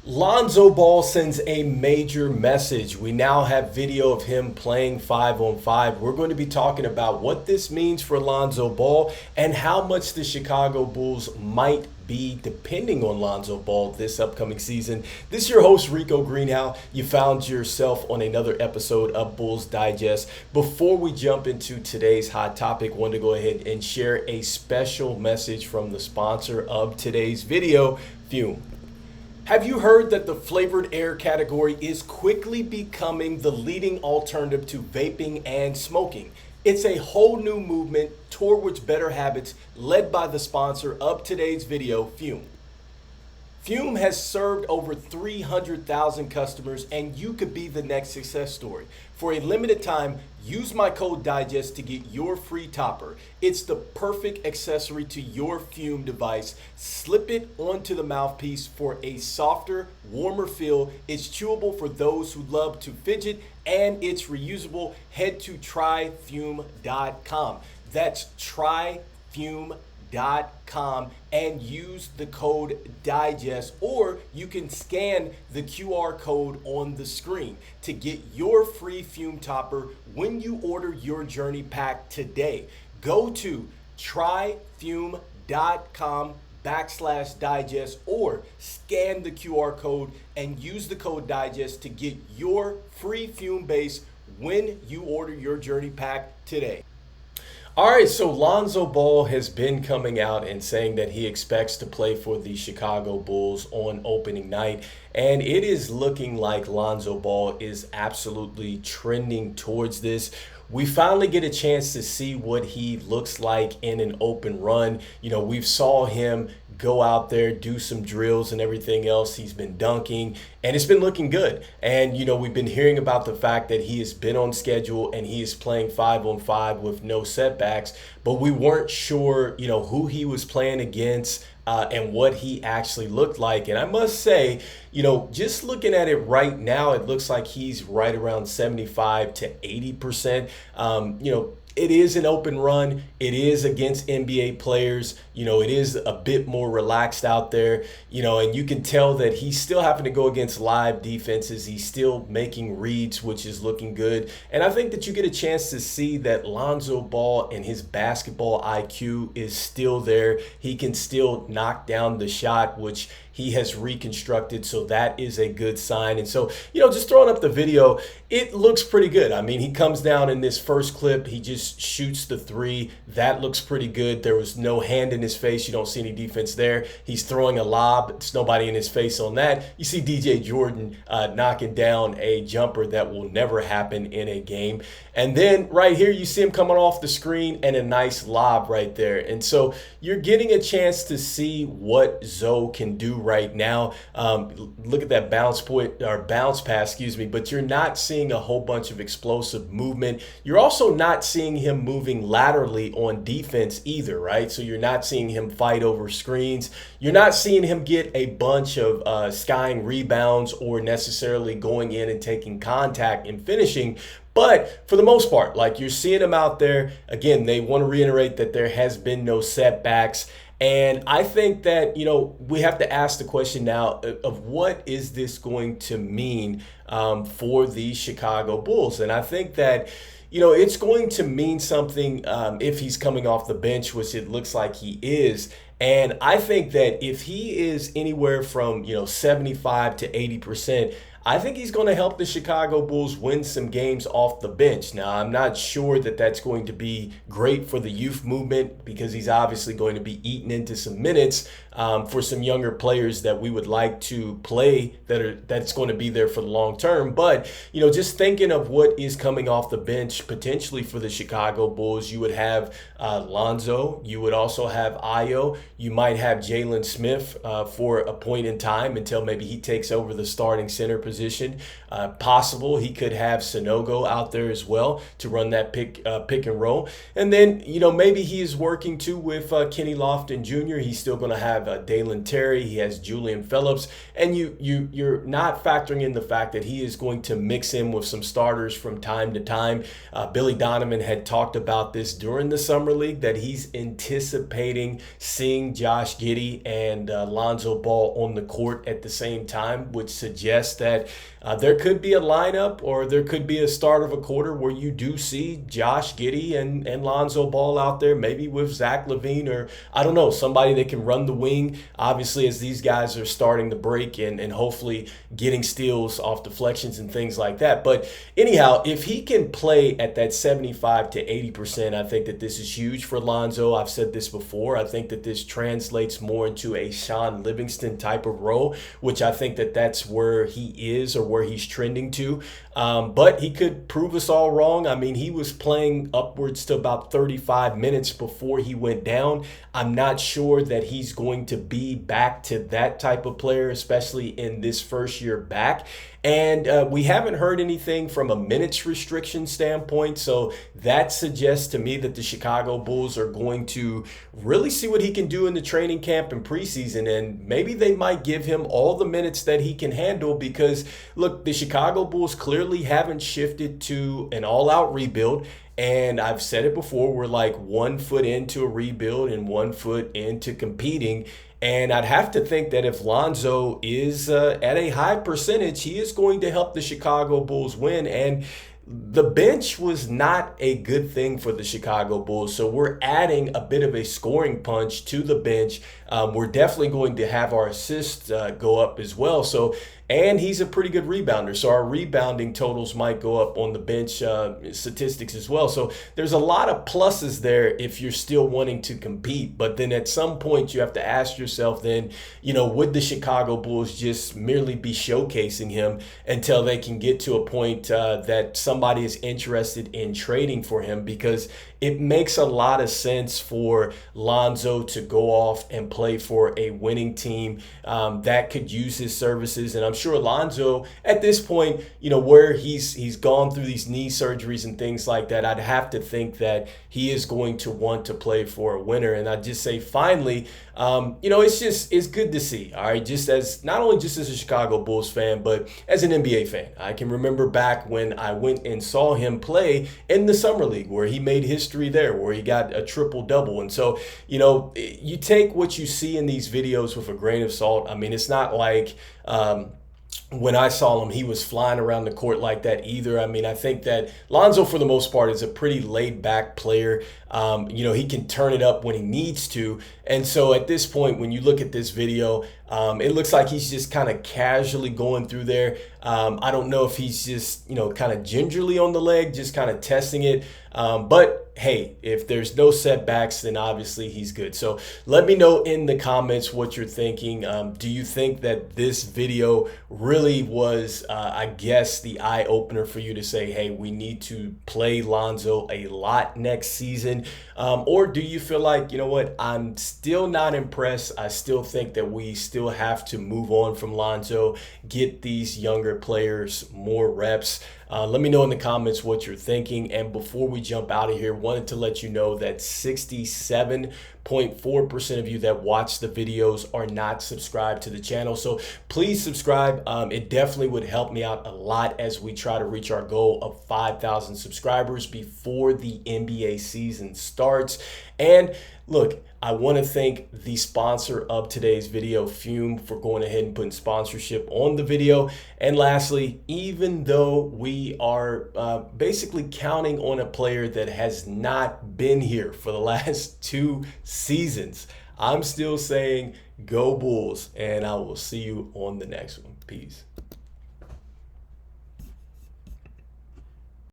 Lonzo Ball sends a major message. We now have video of him playing 5-on-5. We're going to be talking about what this means for Lonzo Ball and how much the Chicago Bulls might be depending on Lonzo Ball this upcoming season. This is your host, Rico Greenhowe. You found yourself on another episode of Bulls Digest. Before we jump into today's hot topic, I wanted to go ahead and share a special message from the sponsor of today's video, Fume. Have you heard that the flavored air category is quickly becoming the leading alternative to vaping and smoking? It's a whole new movement towards better habits led by the sponsor of today's video, Fume. Fume has served over 300,000 customers, and you could be the next success story. For a limited time, use my code DIGEST to get your free topper. It's the perfect accessory to your Fume device. Slip it onto the mouthpiece for a softer, warmer feel. It's chewable for those who love to fidget, and it's reusable. Head to tryfume.com. That's tryfume.com and use the code DIGEST, or you can scan the QR code on the screen to get your free Fume topper when you order your journey pack today. Go to tryfume.com/digest or scan the QR code and use the code DIGEST to get your free Fume base when you order your journey pack today. All right, so Lonzo Ball has been coming out and saying that he expects to play for the Chicago Bulls on opening night, and it is looking like Lonzo Ball is absolutely trending towards this. We finally get a chance to see what he looks like in an open run. You know, we've saw him go out there, do some drills and everything else. He's been dunking, and it's been looking good. And, you know, we've been hearing about the fact that he has been on schedule and he is playing 5-on-5 with no setbacks, but we weren't sure, you know, who he was playing against and what he actually looked like. And I must say, you know, just looking at it right now, it looks like he's right around 75 to 80%. You know, it is an open run. It is against NBA players. You know, it is a bit more relaxed out there, you know, and you can tell that he's still having to go against live defenses. He's still making reads, which is looking good. And I think that you get a chance to see that Lonzo Ball and his basketball IQ is still there. He can still knock down the shot, which he has reconstructed, so that is a good sign. And so, you know, just throwing up the video, it looks pretty good. I mean, he comes down in this first clip, he just shoots the three. That looks pretty good. There was no hand in his face. You don't see any defense there. He's throwing a lob. It's nobody in his face on that. You see DJ Jordan knocking down a jumper that will never happen in a game. And then right here, you see him coming off the screen and a nice lob right there. And so you're getting a chance to see what Zoe can do right now. Look at that bounce pass, excuse me, but you're not seeing a whole bunch of explosive movement. You're also not seeing him moving laterally on defense either, right? So you're not seeing him fight over screens. You're not seeing him get a bunch of skying rebounds or necessarily going in and taking contact and finishing. But for the most part, like, you're seeing him out there. Again, they want to reiterate that there has been no setbacks. And I think that, you know, we have to ask the question now of what is this going to mean for the Chicago Bulls? And I think that, you know, it's going to mean something if he's coming off the bench, which it looks like he is. And I think that if he is anywhere from, you know, 75 to 80%, I think he's going to help the Chicago Bulls win some games off the bench. Now, I'm not sure that that's going to be great for the youth movement because he's obviously going to be eating into some minutes for some younger players that we would like to play that's going to be there for the long term. But, you know, just thinking of what is coming off the bench potentially for the Chicago Bulls, you would have Lonzo. You would also have Ayo. You might have Jalen Smith for a point in time until maybe he takes over the starting center position. Possible he could have Sanogo out there as well to run that pick and roll. And then, you know, maybe he is working too with Kenny Lofton Jr. He's still going to have Dalen Terry. He has Julian Phillips. And you're not factoring in the fact that he is going to mix in with some starters from time to time. Billy Donovan had talked about this during the Summer League, that he's anticipating seeing seeing Josh Giddey and Lonzo Ball on the court at the same time, which suggests that there could be a lineup or there could be a start of a quarter where you do see Josh Giddey and Lonzo Ball out there, maybe with Zach Lavine or, I don't know, somebody that can run the wing, obviously, as these guys are starting to break and hopefully getting steals off deflections and things like that. But anyhow, if he can play at that 75 to 80%, I think that this is huge for Lonzo. I've said this before. I think that this translates more into a Sean Livingston type of role, which I think that that's where he is or where he's trending to. But he could prove us all wrong. I mean, he was playing upwards to about 35 minutes before he went down. I'm not sure that he's going to be back to that type of player, especially in this first year back. And we haven't heard anything from a minutes restriction standpoint. So that suggests to me that the Chicago Bulls are going to really see what he can do in the training camp and preseason. And maybe they might give him all the minutes that he can handle because, look, the Chicago Bulls clearly haven't shifted to an all-out rebuild. And I've said it before, we're like 1 foot into a rebuild and 1 foot into competing. And I'd have to think that if Lonzo is at a high percentage, he is going to help the Chicago Bulls win. And the bench was not a good thing for the Chicago Bulls. So we're adding a bit of a scoring punch to the bench. We're definitely going to have our assists go up as well. So, and he's a pretty good rebounder. So our rebounding totals might go up on the bench statistics as well. So there's a lot of pluses there if you're still wanting to compete. But then at some point you have to ask yourself then, would the Chicago Bulls just merely be showcasing him until they can get to a point that somebody is interested in trading for him? Because it makes a lot of sense for Lonzo to go off and play for a winning team that could use his services. And I'm sure Lonzo, at this point, where he's gone through these knee surgeries and things like that, I'd have to think that he is going to want to play for a winner. And I'd just say, finally, it's good to see. All right, not only just as a Chicago Bulls fan, but as an NBA fan. I can remember back when I went and saw him play in the Summer League, where he made history there, where he got a triple-double. And so, you take what you see in these videos with a grain of salt. I mean, it's not like when I saw him, he was flying around the court like that either. I mean, I think that Lonzo, for the most part, is a pretty laid-back player. He can turn it up when he needs to. And so at this point, when you look at this video, it looks like he's just kind of casually going through there. I don't know if he's just, kind of gingerly on the leg, just kind of testing it. But hey, if there's no setbacks, then obviously he's good. So let me know in the comments what you're thinking. Do you think that this video really was, the eye opener for you to say, hey, we need to play Lonzo a lot next season? Or do you feel like, I'm still not impressed. I still think that we still have to move on from Lonzo, get these younger players more reps. Let me know in the comments what you're thinking. And before we jump out of here, wanted to let you know that 67.4% of you that watch the videos are not subscribed to the channel. So please subscribe. It definitely would help me out a lot as we try to reach our goal of 5,000 subscribers before the NBA season starts. And look, I want to thank the sponsor of today's video, Fume, for going ahead and putting sponsorship on the video. And lastly, even though we are basically counting on a player that has not been here for the last 2 seasons, I'm still saying go Bulls, and I will see you on the next one. Peace.